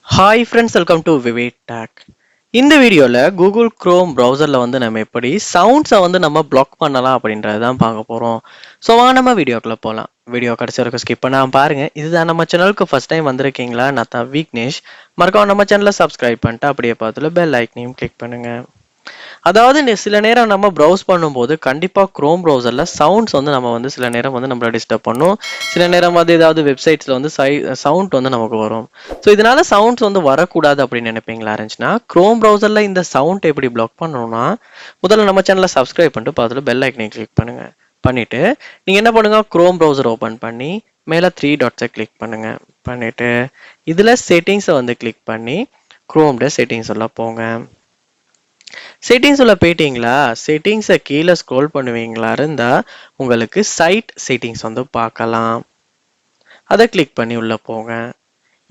Hi friends, welcome to Vivek talk. இந்த வீடியோவில் Google Chrome ப்ரௌசரில் வந்து நம்ம எப்படி சவுண்ட்ஸை வந்து நம்ம பிளாக் பண்ணலாம் அப்படின்றது தான் பார்க்க போகிறோம். ஸோ வாங்க நம்ம வீடியோக்குள்ளே போகலாம். வீடியோ கடைசி வரைக்கும் ஸ்கிப் பண்ணாமல் பாருங்கள். இதுதான் நம்ம சேனலுக்கு ஃபஸ்ட் டைம் வந்திருக்கீங்களா? நான் தான் விக்னேஷ். மறக்காம நம்ம சேனலை சப்ஸ்கிரைப் பண்ணிட்டு அப்படியே பார்த்துல பெல் ஐக்கனையும் கிளிக் பண்ணுங்கள். அதாவது சில நேரம் நம்ம ப்ரௌஸ் பண்ணும்போது கண்டிப்பாக க்ரோம் ப்ரௌசரில் சவுண்ட்ஸ் வந்து நம்ம வந்து சில நேரம் வந்து நம்மளை டிஸ்டர்ப் பண்ணும். சில நேரம் வந்து ஏதாவது வெப்சைட்ஸில் வந்து சவுண்ட் வந்து நமக்கு வரும். ஸோ இதனால சவுண்ட்ஸ் வந்து வரக்கூடாது அப்படின்னு நினைப்பீங்களா இருந்துச்சுன்னா, க்ரோம் ப்ரௌசரில் இந்த சவுண்ட் எப்படி பிளாக் பண்ணணும்னா, முதல்ல நம்ம சேனலை சப்ஸ்கிரைப் பண்ணிட்டு பார்த்துட்டு பெல் ஐக்கனை கிளிக் பண்ணுங்க. பண்ணிட்டு நீங்கள் என்ன பண்ணுங்க, க்ரோம் ப்ரௌசர் ஓப்பன் பண்ணி மேலே 3 டாட்ஸை கிளிக் பண்ணுங்க. பண்ணிட்டு இதில் செட்டிங்ஸை வந்து கிளிக் பண்ணி க்ரோம்ட செட்டிங்ஸ் எல்லாம் போங்க. செட்டிங்ஸ் உள்ள போயிட்டீங்களா? செட்டிங்ஸை கீழே ஸ்க்ரோல் பண்ணுவீங்களா இருந்தா உங்களுக்கு சைட் செட்டிங்ஸ் வந்து பார்க்கலாம். அதை கிளிக் பண்ணி உள்ள போங்க.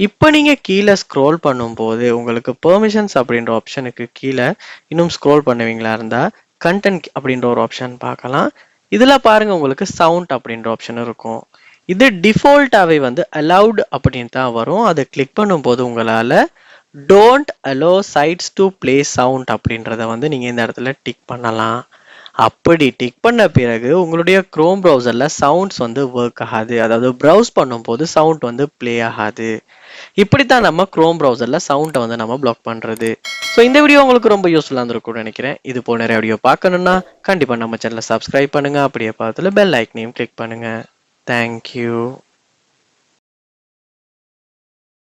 இப்போ நீங்கள் கீழே ஸ்க்ரோல் பண்ணும்போது உங்களுக்கு பெர்மிஷன்ஸ் அப்படின்ற ஆப்ஷனுக்கு கீழே இன்னும் ஸ்க்ரோல் பண்ணுவீங்களா இருந்தால் கண்டென்ட் அப்படின்ற ஒரு ஆப்ஷன் பார்க்கலாம். இதில் பாருங்கள், உங்களுக்கு சவுண்ட் அப்படின்ற ஆப்ஷன் இருக்கும். இது டிஃபால்ட்டாகவே வந்து அலவுட் அப்படின்னு தான் வரும். அதை கிளிக் பண்ணும்போது உங்களால் don't allow sites to play sound அப்படின்றத வந்து நீங்கள் இந்த இடத்துல டிக் பண்ணலாம். அப்படி டிக் பண்ண பிறகு உங்களுடைய க்ரோம் ப்ரௌசரில் சவுண்ட்ஸ் வந்து ஒர்க் ஆகாது. அதாவது ப்ரௌஸ் பண்ணும்போது சவுண்ட் வந்து பிளே ஆகாது. இப்படித்தான் நம்ம க்ரோம் ப்ரௌசரில் சவுண்டை வந்து நம்ம பிளாக் பண்ணுறது. ஸோ இந்த வீடியோ உங்களுக்கு ரொம்ப யூஸ்ஃபுல்லாக இருந்திருக்கும்னு நினைக்கிறேன். இது போல் நிறைய வீடியோ பார்க்கணுன்னா கண்டிப்பாக நம்ம சேனலை சப்ஸ்கிரைப் பண்ணுங்கள். அப்படியே பார்த்துல பெல் ஐக்கனையும் கிளிக் பண்ணுங்கள். தேங்க்யூ.